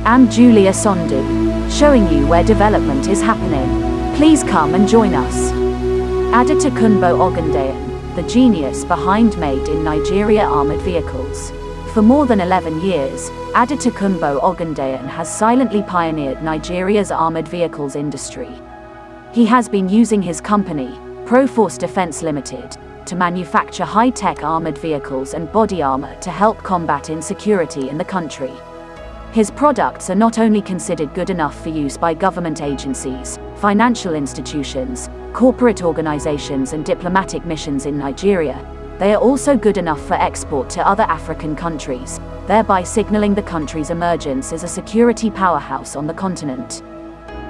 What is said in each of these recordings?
I'm Julia Sondu, showing you where development is happening. Please come and join us. Adetokunbo Ogundayan, the genius behind Made in Nigeria armored vehicles. For more than 11 years, Adetokunbo Ogundayan has silently pioneered Nigeria's armored vehicles industry. He has been using his company, Proforce Defence Limited, to manufacture high-tech armored vehicles and body armor to help combat insecurity in the country. His products are not only considered good enough for use by government agencies, financial institutions, corporate organizations and diplomatic missions in Nigeria, they are also good enough for export to other African countries, thereby signaling the country's emergence as a security powerhouse on the continent.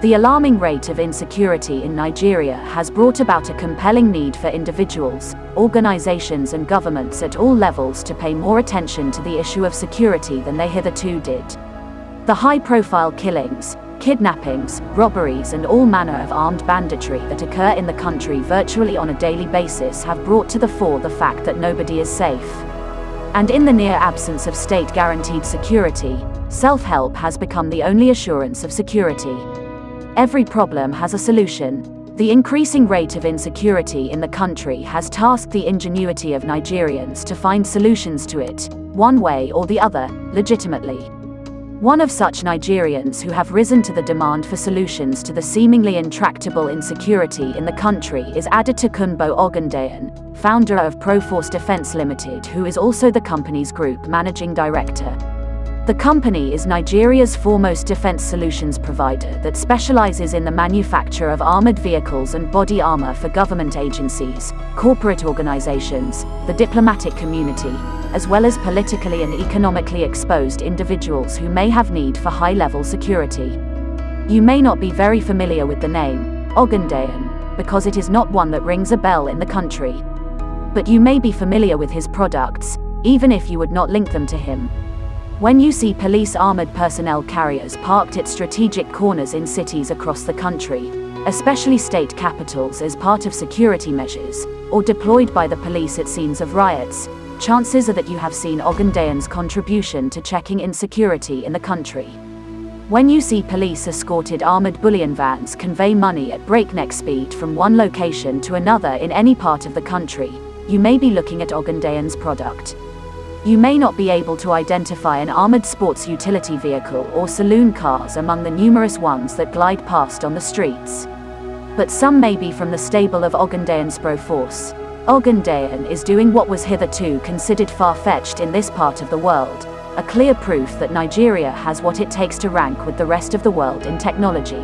The alarming rate of insecurity in Nigeria has brought about a compelling need for individuals, organizations and governments at all levels to pay more attention to the issue of security than they hitherto did. The high-profile killings, kidnappings, robberies and all manner of armed banditry that occur in the country virtually on a daily basis have brought to the fore the fact that nobody is safe. And in the near absence of state-guaranteed security, self-help has become the only assurance of security. Every problem has a solution. The increasing rate of insecurity in the country has tasked the ingenuity of Nigerians to find solutions to it, one way or the other, legitimately. One of such Nigerians who have risen to the demand for solutions to the seemingly intractable insecurity in the country is Adetokunbo Ogundayan, founder of Proforce Defence Limited, who is also the company's group managing director. The company is Nigeria's foremost defense solutions provider that specializes in the manufacture of armored vehicles and body armor for government agencies, corporate organizations, the diplomatic community, as well as politically and economically exposed individuals who may have need for high-level security. You may not be very familiar with the name, Ogundayan, because it is not one that rings a bell in the country. But you may be familiar with his products, even if you would not link them to him. When you see police armored personnel carriers parked at strategic corners in cities across the country, especially state capitals as part of security measures, or deployed by the police at scenes of riots, chances are that you have seen Ogundayan's contribution to checking insecurity in the country. When you see police-escorted armored bullion vans convey money at breakneck speed from one location to another in any part of the country, you may be looking at Ogundayan's product. You may not be able to identify an armored sports utility vehicle or saloon cars among the numerous ones that glide past on the streets. But some may be from the stable of Ogundayan's Proforce. Ogundayan is doing what was hitherto considered far-fetched in this part of the world, a clear proof that Nigeria has what it takes to rank with the rest of the world in technology.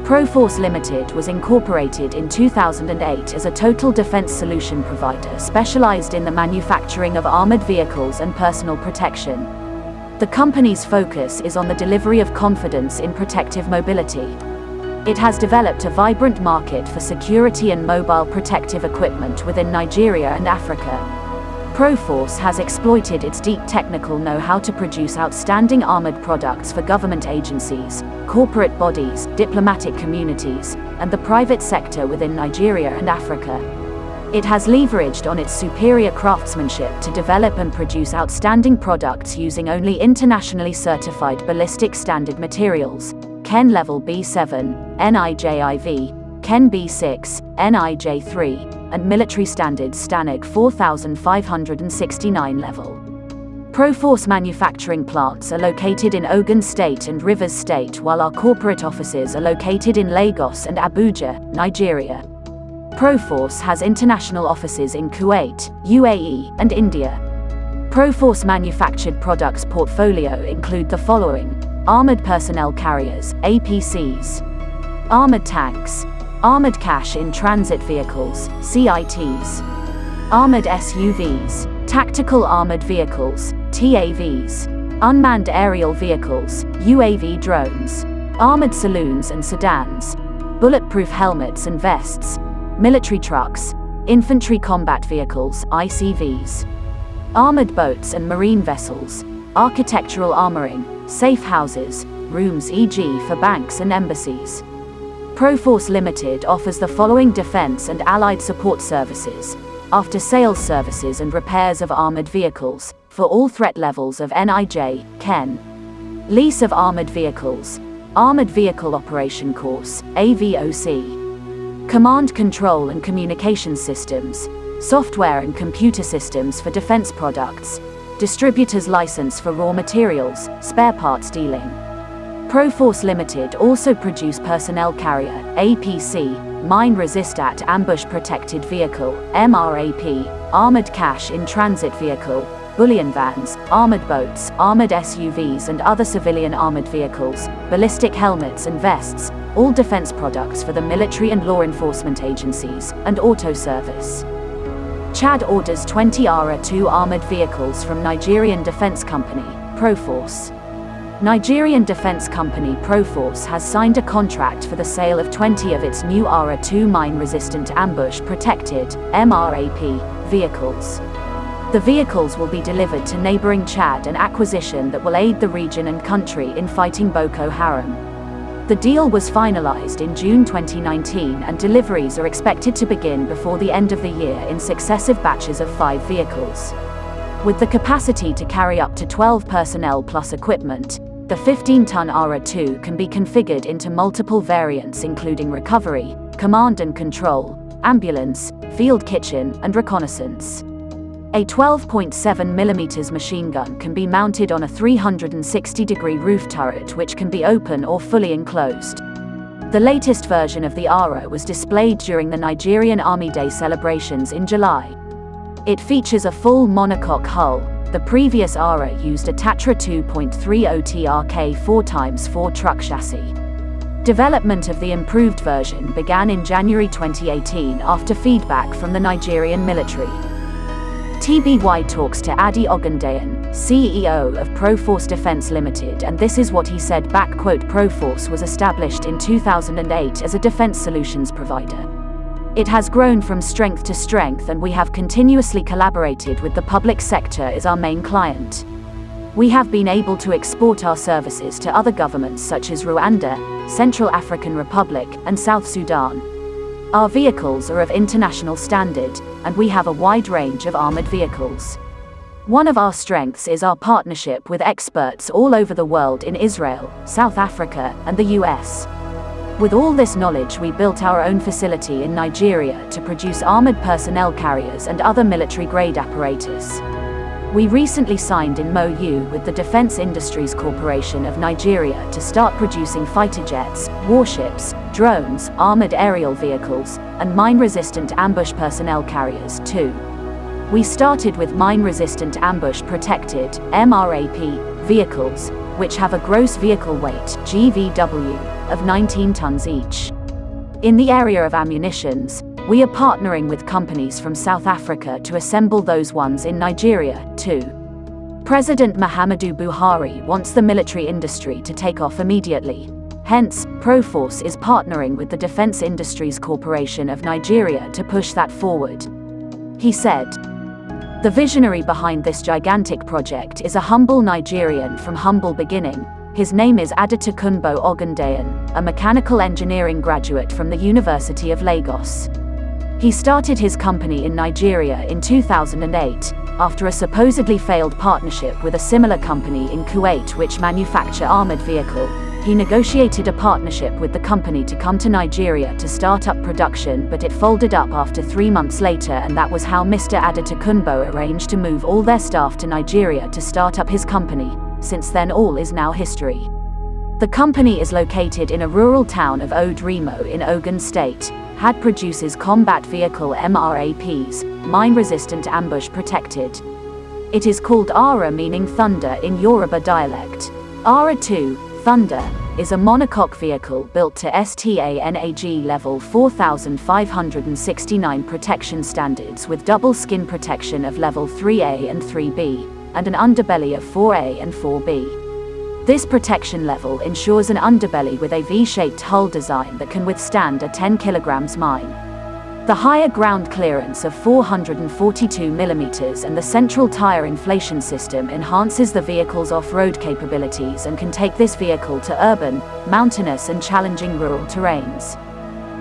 Proforce Limited was incorporated in 2008 as a total defense solution provider specialized in the manufacturing of armored vehicles and personal protection. The company's focus is on the delivery of confidence in protective mobility. It has developed a vibrant market for security and mobile protective equipment within Nigeria and Africa. Proforce has exploited its deep technical know-how to produce outstanding armored products for government agencies, corporate bodies, diplomatic communities, and the private sector within Nigeria and Africa. It has leveraged on its superior craftsmanship to develop and produce outstanding products using only internationally certified ballistic standard materials, KEN Level B7, NIJIV, KEN B6, NIJ3, and military standard STANAG 4569 level. Proforce manufacturing plants are located in Ogun State and Rivers State, while our corporate offices are located in Lagos and Abuja, Nigeria. Proforce has international offices in Kuwait, UAE, and India. Proforce manufactured products portfolio include the following: armored personnel carriers, APCs, armored tanks, armored cash in transit vehicles, CITs, armored SUVs, tactical armored vehicles, TAVs, unmanned aerial vehicles, UAV drones, armored saloons and sedans, bulletproof helmets and vests, military trucks, infantry combat vehicles, ICVs, armored boats and marine vessels, architectural armoring, safe houses, rooms e.g. for banks and embassies. Proforce Limited offers the following defense and allied support services: after-sales services and repairs of armored vehicles, for all threat levels of NIJ, KEN. Lease of armored vehicles. Armored Vehicle Operation Course, AVOC. Command Control and Communication Systems. Software and computer systems for defense products. Distributor's license for raw materials, spare parts dealing. Proforce Limited also produce personnel carrier, APC, mine resistant ambush protected vehicle, MRAP, armored cash in transit vehicle, bullion vans, armored boats, armored SUVs and other civilian armored vehicles, ballistic helmets and vests, all defense products for the military and law enforcement agencies, and auto service. Chad orders 20 ARA-2 armored vehicles from Nigerian defense company, Proforce. Nigerian defense company Proforce has signed a contract for the sale of 20 of its new ARA-2 mine-resistant ambush-protected, MRAP, vehicles. The vehicles will be delivered to neighboring Chad, an acquisition that will aid the region and country in fighting Boko Haram. The deal was finalized in June 2019 and deliveries are expected to begin before the end of the year in successive batches of 5 vehicles. With the capacity to carry up to 12 personnel plus equipment, the 15-ton ARA-2 can be configured into multiple variants including recovery, command and control, ambulance, field kitchen, and reconnaissance. A 12.7mm machine gun can be mounted on a 360-degree roof turret which can be open or fully enclosed. The latest version of the ARA was displayed during the Nigerian Army Day celebrations in July. It features a full monocoque hull. The previous ARA used a Tatra 2.30 TRK 4x4 truck chassis. Development of the improved version began in January 2018 after feedback from the Nigerian military. TBY talks to Adi Ogundayan, CEO of Proforce Defense Limited, and this is what he said, Proforce was established in 2008 as a defense solutions provider. It has grown from strength to strength and we have continuously collaborated with the public sector as our main client. We have been able to export our services to other governments such as Rwanda, Central African Republic, and South Sudan. Our vehicles are of international standard, and we have a wide range of armored vehicles. One of our strengths is our partnership with experts all over the world in Israel, South Africa, and the US. With all this knowledge, we built our own facility in Nigeria to produce armored personnel carriers and other military-grade apparatus. We recently signed an MOU with the Defense Industries Corporation of Nigeria to start producing fighter jets, warships, drones, armored aerial vehicles, and mine-resistant ambush personnel carriers too. We started with mine-resistant ambush-protected, MRAP, vehicles, which have a gross vehicle weight, GVW, of 19 tons each. In the area of ammunitions, we are partnering with companies from South Africa to assemble those ones in Nigeria, too. President Muhammadu Buhari wants the military industry to take off immediately. Hence, Proforce is partnering with the Defense Industries Corporation of Nigeria to push that forward. He said. The visionary behind this gigantic project is a humble Nigerian from humble beginning. His name is Adetokunbo Ogundayan, a mechanical engineering graduate from the University of Lagos. He started his company in Nigeria in 2008, after a supposedly failed partnership with a similar company in Kuwait which manufacture armored vehicle. He negotiated a partnership with the company to come to Nigeria to start up production, but it folded up after 3 months later, and that was how Mr. Adetokunbo arranged to move all their staff to Nigeria to start up his company. Since then all is now history. The company is located in a rural town of Odrimo in Ogun State. HAD produces combat vehicle MRAPs, mine-resistant ambush protected. It is called ARA, meaning thunder in Yoruba dialect. ARA-2, Thunder, is a monocoque vehicle built to STANAG level 4569 protection standards with double skin protection of level 3A and 3B, and an underbelly of 4A and 4B. This protection level ensures an underbelly with a V-shaped hull design that can withstand a 10 kg mine. The higher ground clearance of 442mm and the central tire inflation system enhances the vehicle's off-road capabilities and can take this vehicle to urban, mountainous and challenging rural terrains.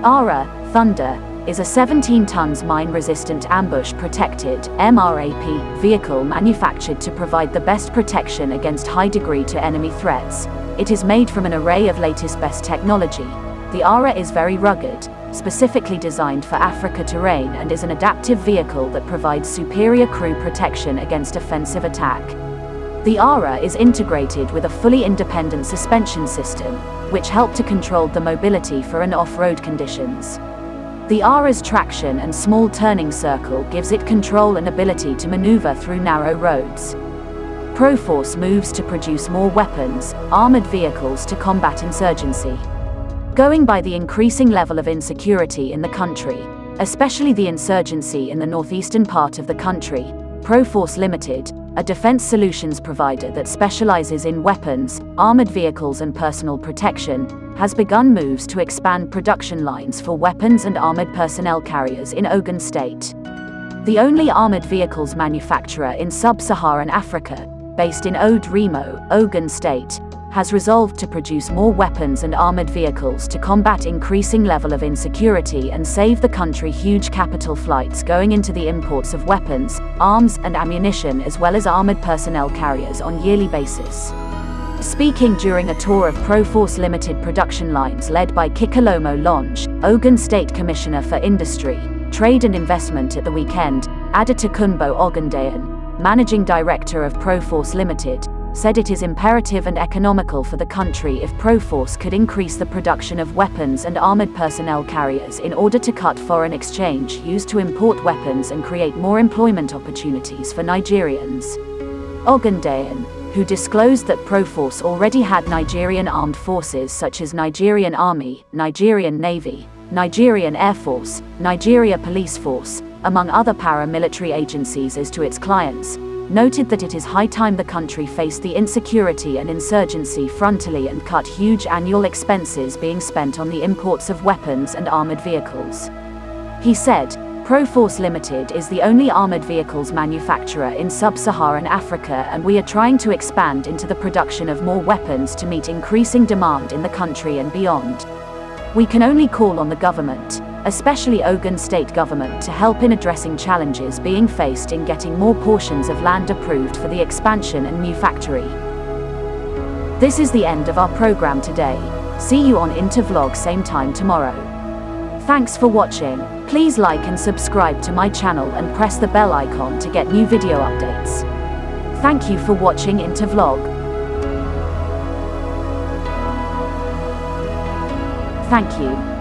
ARA, Thunder, is a 17 tons mine-resistant ambush-protected (MRAP) vehicle manufactured to provide the best protection against high-degree-to-enemy threats. It is made from an array of latest best technology. The ARA is very rugged, specifically designed for Africa terrain, and is an adaptive vehicle that provides superior crew protection against offensive attack. The ARA is integrated with a fully independent suspension system, which help to control the mobility for an off-road conditions. The ARA's traction and small turning circle gives it control and ability to maneuver through narrow roads. Proforce moves to produce more weapons, armored vehicles to combat insurgency. Going by the increasing level of insecurity in the country, especially the insurgency in the northeastern part of the country, Proforce Limited, a defense solutions provider that specializes in weapons, armored vehicles and personal protection, has begun moves to expand production lines for weapons and armored personnel carriers in Ogun State. The only armored vehicles manufacturer in sub-Saharan Africa, based in Ode Remo, Ogun State, has resolved to produce more weapons and armored vehicles to combat increasing level of insecurity and save the country huge capital flights going into the imports of weapons, arms and ammunition as well as armored personnel carriers on yearly basis. Speaking during a tour of Proforce Limited production lines led by Kikalomo Longe, Ogun State Commissioner for Industry, Trade and Investment at the weekend, Adetokunbo Ogundayan, Managing Director of Proforce Limited, said it is imperative and economical for the country if Proforce could increase the production of weapons and armored personnel carriers in order to cut foreign exchange used to import weapons and create more employment opportunities for Nigerians. Ogundayan, who disclosed that Proforce already had Nigerian armed forces such as Nigerian Army, Nigerian Navy, Nigerian Air Force, Nigeria Police Force, among other paramilitary agencies as to its clients, noted that it is high time the country faced the insecurity and insurgency frontally and cut huge annual expenses being spent on the imports of weapons and armored vehicles. He said, Proforce Limited is the only armored vehicles manufacturer in sub-Saharan Africa, and we are trying to expand into the production of more weapons to meet increasing demand in the country and beyond. We can only call on the government, especially Ogun State government, to help in addressing challenges being faced in getting more portions of land approved for the expansion and new factory. This is the end of our program today. See you on Intervlog same time tomorrow. Thanks for watching. Please like and subscribe to my channel and press the bell icon to get new video updates. Thank you for watching Intervlog. Thank you.